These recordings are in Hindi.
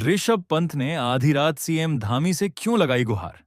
ऋषभ पंत ने आधी रात सीएम धामी से क्यों लगाई गुहार?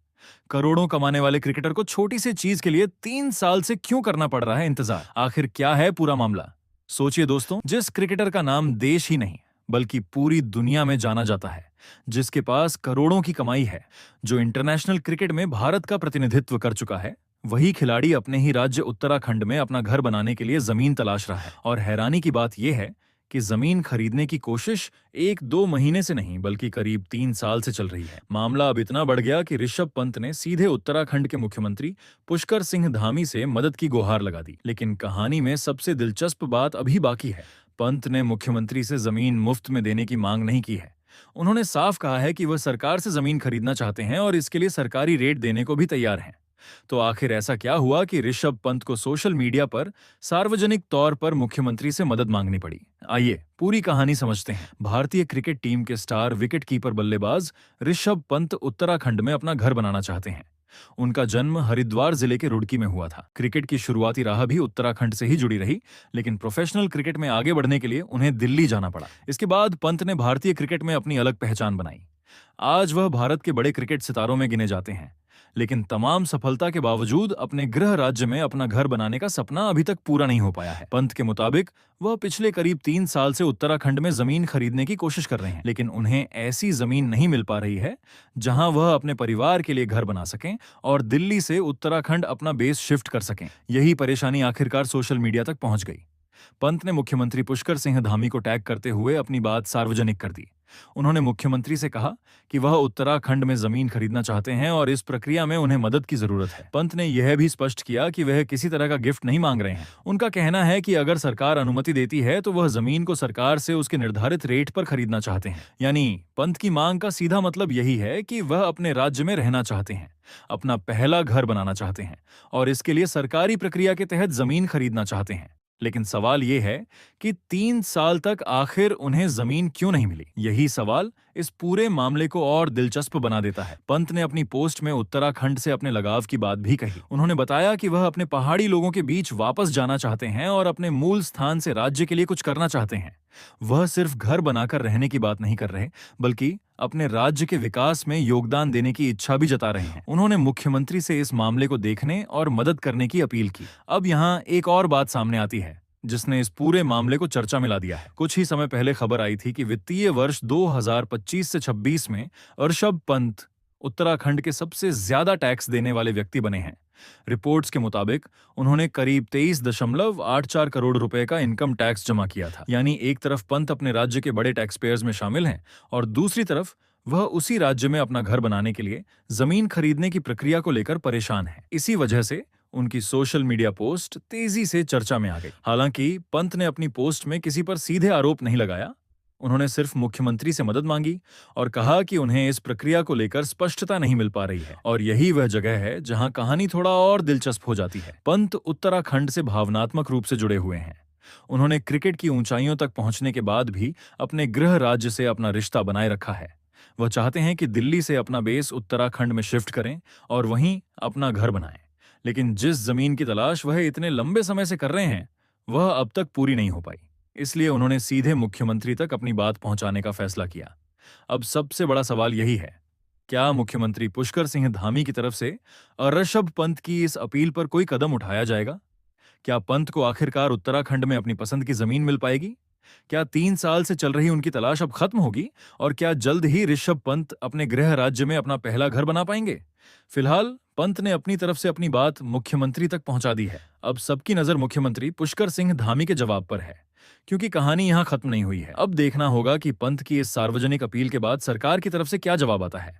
करोड़ों कमाने वाले क्रिकेटर को छोटी सी चीज के लिए 3 साल से क्यों करना पड़ रहा है इंतजार? आखिर क्या है पूरा मामला? सोचिए दोस्तों, जिस क्रिकेटर का नाम देश ही नहीं बल्कि पूरी दुनिया में जाना जाता है, जिसके पास करोड़ों की कमाई है, जो इंटरनेशनल क्रिकेट में भारत का प्रतिनिधित्व कर चुका है, वही खिलाड़ी अपने ही राज्य उत्तराखंड में अपना घर बनाने के लिए जमीन तलाश रहा है। और हैरानी की बात यह है कि जमीन खरीदने की कोशिश 1-2 महीने से नहीं बल्कि करीब 3 साल से चल रही है। मामला अब इतना बढ़ गया कि ऋषभ पंत ने सीधे उत्तराखंड के मुख्यमंत्री पुष्कर सिंह धामी से मदद की गुहार लगा दी। लेकिन कहानी में सबसे दिलचस्प बात अभी बाकी है। पंत ने मुख्यमंत्री से जमीन मुफ्त में देने की मांग नहीं की है। उन्होंने साफ कहा है कि वह सरकार से जमीन खरीदना चाहते हैं और इसके लिए सरकारी रेट देने को भी तैयार हैं। तो आखिर ऐसा क्या हुआ कि ऋषभ पंत को सोशल मीडिया पर सार्वजनिक तौर पर मुख्यमंत्री से मदद मांगनी पड़ी? आइए पूरी कहानी समझते हैं। भारतीय क्रिकेट टीम के स्टार विकेटकीपर बल्लेबाज ऋषभ पंत उत्तराखंड में अपना घर बनाना चाहते हैं। उनका जन्म हरिद्वार जिले के रुड़की में हुआ था। क्रिकेट की शुरुआती राह भी उत्तराखंड से ही जुड़ी रही, लेकिन प्रोफेशनल क्रिकेट में आगे बढ़ने के लिए उन्हें दिल्ली जाना पड़ा। इसके बाद पंत ने भारतीय क्रिकेट में अपनी अलग पहचान बनाई। आज वह भारत के बड़े क्रिकेट सितारों में गिने जाते हैं, लेकिन तमाम सफलता के बावजूद अपने गृह राज्य में अपना घर बनाने का सपना अभी तक पूरा नहीं हो पाया है। पंत के मुताबिक वह पिछले करीब 3 साल से उत्तराखंड में जमीन खरीदने की कोशिश कर रहे हैं, लेकिन उन्हें ऐसी जमीन नहीं मिल पा रही है जहां वह अपने परिवार के लिए घर बना सकें और दिल्ली से उत्तराखंड अपना बेस शिफ्ट कर सकें। यही परेशानी आखिरकार सोशल मीडिया तक पहुंच गई। पंत ने मुख्यमंत्री पुष्कर सिंह धामी को टैग करते हुए अपनी बात सार्वजनिक कर दी। उन्होंने मुख्यमंत्री से कहा कि वह उत्तराखंड में जमीन खरीदना चाहते हैं और इस प्रक्रिया में उन्हें मदद की जरूरत है। पंत ने यह भी स्पष्ट किया कि वह किसी तरह का गिफ्ट नहीं मांग रहे हैं। उनका कहना है कि अगर सरकार अनुमति देती है तो वह जमीन को सरकार से उसके निर्धारित रेट पर खरीदना चाहते हैं। यानी पंत की मांग का सीधा मतलब यही है कि वह अपने राज्य में रहना चाहते हैं, अपना पहला घर बनाना चाहते हैं और इसके लिए सरकारी प्रक्रिया के तहत जमीन खरीदना चाहते हैं। लेकिन सवाल यह है कि 3 साल तक आखिर उन्हें जमीन क्यों नहीं मिली? यही सवाल इस पूरे मामले को और दिलचस्प बना देता है। पंत ने अपनी पोस्ट में उत्तराखंड से अपने लगाव की बात भी कही। उन्होंने बताया कि वह अपने पहाड़ी लोगों के बीच वापस जाना चाहते हैं और अपने मूल स्थान से राज्य के लिए कुछ करना चाहते हैं। वह सिर्फ घर बनाकर रहने की बात नहीं कर रहे, बल्कि अपने राज्य के विकास में योगदान देने की इच्छा भी जता रहे हैं। उन्होंने मुख्यमंत्री से इस मामले को देखने और मदद करने की अपील की। अब यहाँ एक और बात सामने आती है जिसने इस पूरे मामले को चर्चा में ला दिया है। कुछ ही समय पहले खबर आई थी कि वित्तीय वर्ष 2025 से 26 में ऋषभ पंत उत्तराखंड के सबसे ज्यादा टैक्स देने वाले व्यक्ति बने हैं। रिपोर्ट्स के मुताबिक उन्होंने करीब 23.84 करोड़ रुपए का इनकम टैक्स जमा किया था। यानी एक तरफ पंत अपने राज्य के बड़े टैक्स पेयर्स में शामिल हैं और दूसरी तरफ वह उसी राज्य में अपना घर बनाने के लिए जमीन खरीदने की प्रक्रिया को लेकर परेशान है। इसी वजह से उनकी सोशल मीडिया पोस्ट तेजी से चर्चा में आ गई। हालांकि पंत ने अपनी पोस्ट में किसी पर सीधे आरोप नहीं लगाया। उन्होंने सिर्फ मुख्यमंत्री से मदद मांगी और कहा कि उन्हें इस प्रक्रिया को लेकर स्पष्टता नहीं मिल पा रही है। और यही वह जगह है जहां कहानी थोड़ा और दिलचस्प हो जाती है। पंत उत्तराखंड से भावनात्मक रूप से जुड़े हुए हैं। उन्होंने क्रिकेट की ऊंचाइयों तक पहुंचने के बाद भी अपने गृह राज्य से अपना रिश्ता बनाए रखा है। वह चाहते हैं कि दिल्ली से अपना बेस उत्तराखंड में शिफ्ट करें और वहीं अपना घर बनाएं। लेकिन जिस जमीन की तलाश वह इतने लंबे समय से कर रहे हैं, वह अब तक पूरी नहीं हो पाई। इसलिए उन्होंने सीधे मुख्यमंत्री तक अपनी बात पहुंचाने का फैसला किया। अब सबसे बड़ा सवाल यही है, क्या मुख्यमंत्री पुष्कर सिंह धामी की तरफ से ऋषभ पंत की इस अपील पर कोई कदम उठाया जाएगा? क्या पंत को आखिरकार उत्तराखंड में अपनी पसंद की जमीन मिल पाएगी? क्या 3 साल से चल रही उनकी तलाश अब खत्म होगी? और क्या जल्द ही ऋषभ पंत अपने गृह राज्य में अपना पहला घर बना पाएंगे? फिलहाल पंत ने अपनी तरफ से अपनी बात मुख्यमंत्री तक पहुंचा दी है। अब सबकी नजर मुख्यमंत्री पुष्कर सिंह धामी के जवाब पर है, क्योंकि कहानी यहां खत्म नहीं हुई है। अब देखना होगा कि पंत की इस सार्वजनिक अपील के बाद सरकार की तरफ से क्या जवाब आता है।